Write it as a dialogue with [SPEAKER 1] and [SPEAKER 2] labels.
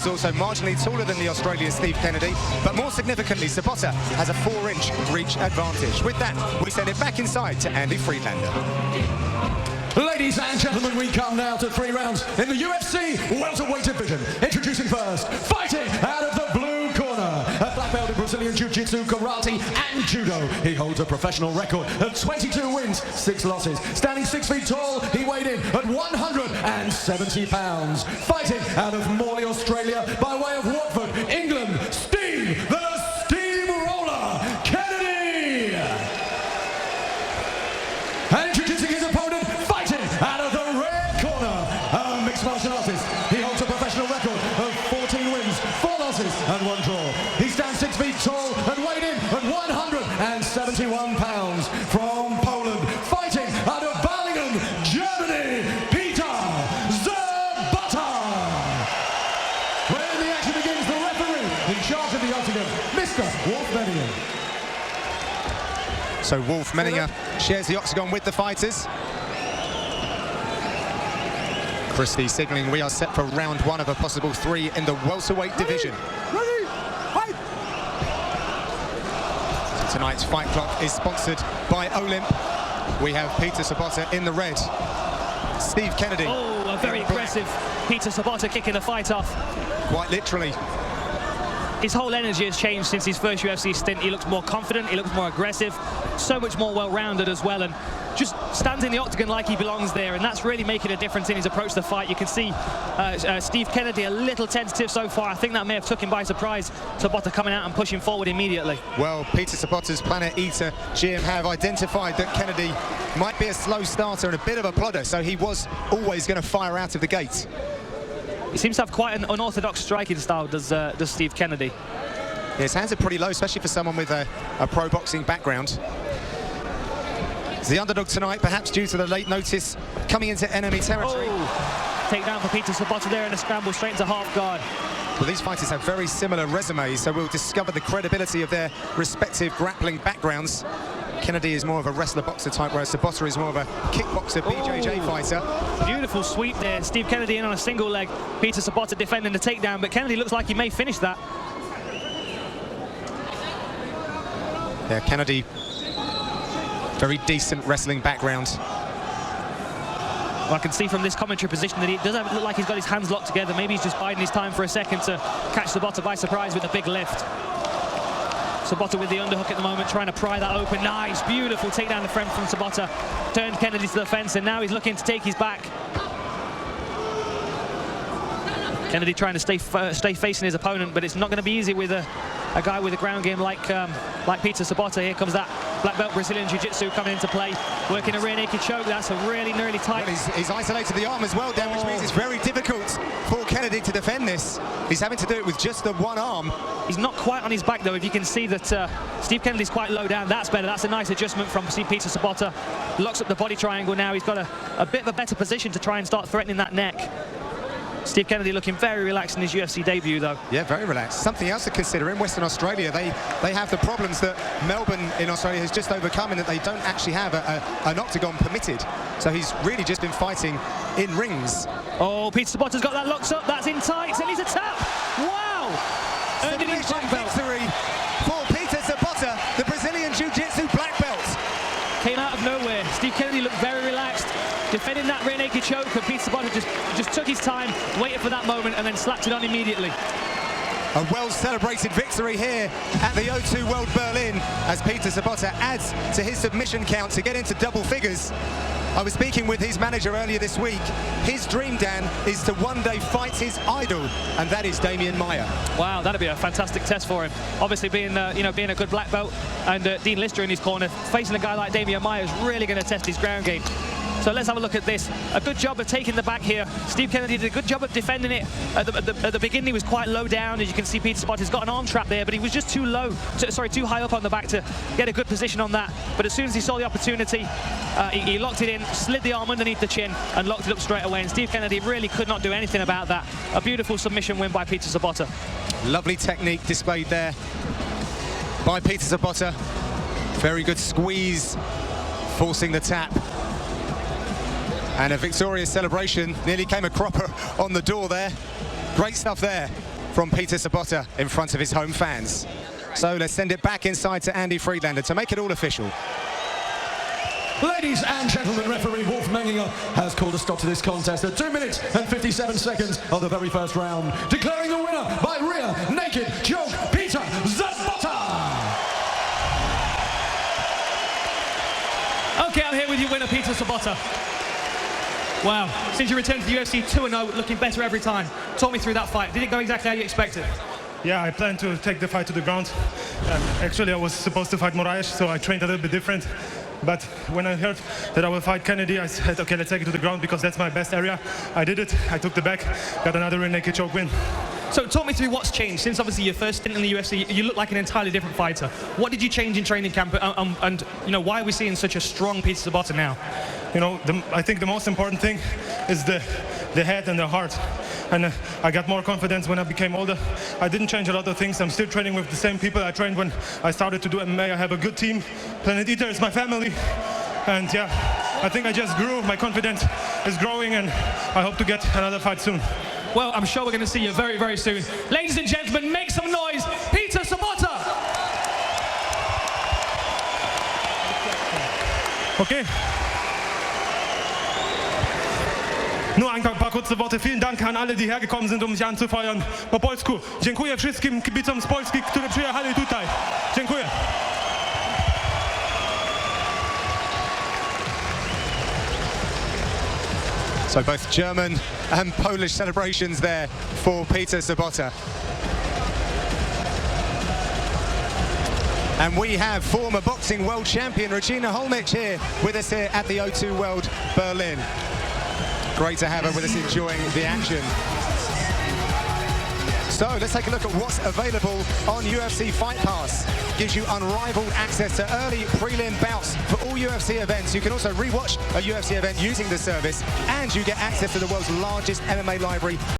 [SPEAKER 1] is also marginally taller than the Australian Steve Kennedy, but more significantly, Sobotta has a 4-inch reach advantage. With that, we send it back inside to Andy Friedlander.
[SPEAKER 2] Ladies and gentlemen, we come now to 3 rounds in the UFC Welterweight division. Introducing first, fighting out of the blue corner, a black belt in Brazilian Jiu-Jitsu, Karate and Judo. He holds a professional record of 22 wins, 6 losses. Standing 6 feet tall, he weighed in at 170 pounds. Fighting out of Morley, Australia, by way of Watford, England, Steve the Steamroller Kennedy. And introducing his opponent, out of the red corner, a mixed martial artist. He holds a professional record of 14 wins, 4 losses and 1 draw. He stands 6 feet tall and weighed in at 171 pounds. From Poland, fighting out of Balingen, Germany, Peter Sobotta. When the action begins, the referee in charge of the octagon, Mr. Wolf Menninger.
[SPEAKER 1] So Wolf Menninger shares the octagon with the fighters. Christie signalling we are set for round 1 of a possible 3 in the welterweight division.
[SPEAKER 3] Ready, fight!
[SPEAKER 1] So tonight's fight clock is sponsored by Olymp. We have Peter Sobotta in the red, Steve Kennedy.
[SPEAKER 4] Oh, a very aggressive Peter Sobotta kicking the fight off.
[SPEAKER 1] Quite literally.
[SPEAKER 4] His whole energy has changed since his first UFC stint. He looks more confident, he looks more aggressive, so much more well-rounded as well, and just stands in the octagon like he belongs there, and that's really making a difference in his approach to the fight. You can see Steve Kennedy a little tentative so far. I think that may have took him by surprise, Sobotta coming out and pushing forward immediately.
[SPEAKER 1] Well, Peter Sobotta's Planet Eater GM have identified that Kennedy might be a slow starter and a bit of a plodder, so he was always going to fire out of the gate.
[SPEAKER 4] He seems to have quite an unorthodox striking style, does Steve Kennedy.
[SPEAKER 1] Yeah, his hands are pretty low, especially for someone with a pro boxing background. He's the underdog tonight, perhaps due to the late notice coming into enemy territory.
[SPEAKER 4] Oh, takedown for Peter Sobotta there in a scramble straight into half guard.
[SPEAKER 1] Well, these fighters have very similar resumes, so we'll discover the credibility of their respective grappling backgrounds. Kennedy is more of a wrestler-boxer type, whereas Sobotta is more of a kickboxer, BJJ fighter.
[SPEAKER 4] Beautiful sweep there. Steve Kennedy in on a single leg. Peter Sobotta defending the takedown, but Kennedy looks like he may finish that.
[SPEAKER 1] Yeah, Kennedy, very decent wrestling background.
[SPEAKER 4] Well, I can see from this commentary position that he doesn't look like he's got his hands locked together. Maybe he's just biding his time for a second to catch Sobotta by surprise with a big lift. Sobotta with the underhook at the moment, trying to pry that open. Nice, beautiful takedown the front from Sobotta. Turned Kennedy to the fence, and now he's looking to take his back. Kennedy trying to stay facing his opponent, but it's not going to be easy with a guy with a ground game like Peter Sobotta. Here comes that black belt Brazilian Jiu-Jitsu coming into play, working a rear naked choke. That's a really nearly tight.
[SPEAKER 1] Well, he's isolated the arm as well, Dan, which means it's very difficult for Kennedy to defend this. He's having to do it with just the one arm.
[SPEAKER 4] He's not quite on his back though. If you can see that Steve Kennedy's quite low down, that's better. That's a nice adjustment from Peter Sobotta. Locks up the body triangle now. He's got a bit of a better position to try and start threatening that neck. Steve Kennedy looking very relaxed in his UFC debut, though. Yeah, very relaxed. Something else to consider in Western Australia, they have the problems that Melbourne in Australia has just overcome, in that they don't actually have an octagon permitted. So he's really just been fighting in rings. Oh, Peter Sobotta's got that locked up. That's in tights, and he's a tap. Wow! Earning his black belt.
[SPEAKER 1] Victory for Peter Sobotta, the Brazilian Jiu-Jitsu black belt.
[SPEAKER 4] Came out of nowhere. Steve Kennedy looked very relaxed, defending that rear naked choke, and Peter Sobotta just took his time, waited for that moment, and then slapped it on immediately.
[SPEAKER 1] A well-celebrated victory here at the O2 World Berlin, as Peter Sobotta adds to his submission count to get into double figures. I was speaking with his manager earlier this week. His dream, Dan, is to one day fight his idol, and that is Damian Maia.
[SPEAKER 4] Wow, that'd be a fantastic test for him. Obviously, being a good black belt, and Dean Lister in his corner, facing a guy like Damian Maia is really going to test his ground game. So let's have a look at this. A good job of taking the back here. Steve Kennedy did a good job of defending it. At the beginning, he was quite low down. As you can see, Peter Sobotta's got an arm trap there, but he was just too too high up on the back to get a good position on that. But as soon as he saw the opportunity, he locked it in, slid the arm underneath the chin, and locked it up straight away. And Steve Kennedy really could not do anything about that. A beautiful submission win by Peter Sobotta.
[SPEAKER 1] Lovely technique displayed there by Peter Sobotta. Very good squeeze, forcing the tap. And a victorious celebration. Nearly came a cropper on the door there. Great stuff there. from Peter Sobotta in front of his home fans. So let's send it back inside to Andy Friedlander to make it all official.
[SPEAKER 2] Ladies and gentlemen, referee Wolf Menginger has called a stop to this contest at 2 minutes and 57 seconds of the very first round, declaring the winner by rear naked choke, Peter Sobotta.
[SPEAKER 4] Okay, I'm here with your winner, Peter Sobotta. Wow, since you returned to the UFC 2-0, looking better every time. Talk me through that fight. Did it go exactly how you expected?
[SPEAKER 3] Yeah, I planned to take the fight to the ground. Actually, I was supposed to fight Moraes, so I trained a little bit different. But when I heard that I will fight Kennedy, I said, okay, let's take it to the ground because that's my best area. I did it. I took the back, got another rear naked choke win.
[SPEAKER 4] So talk me through what's changed since obviously your first stint in the UFC. You look like an entirely different fighter. What did you change in training camp, and you know, why are we seeing such a strong Peter Sobotta now?
[SPEAKER 3] You know, I think the most important thing is the head and the heart. And I got more confidence when I became older. I didn't change a lot of things. I'm still training with the same people I trained when I started to do MMA. I have a good team. Planet Eater is my family. And yeah, I think I just grew. My confidence is growing, and I hope to get another fight soon.
[SPEAKER 4] Well, I'm sure we're going to see you very, very soon. Ladies and gentlemen, make some noise, Peter Sobotta!
[SPEAKER 3] Okay. Nur ein paar kurze Worte. Vielen Dank an alle, die hergekommen sind, mich anzufeuern. Po polsku. Dziękuję wszystkim kibicom z Polski, którzy przyjechali tutaj. Dziękuję.
[SPEAKER 1] So both German and Polish celebrations there for Peter Sobotta. And we have former boxing world champion Regina Holmich here with us here at the O2 World Berlin. Great to have her with us enjoying the action. So let's take a look at what's available on UFC Fight Pass. Gives you unrivaled access to early prelim bouts for all UFC events. You can also rewatch a UFC event using the service, and you get access to the world's largest MMA library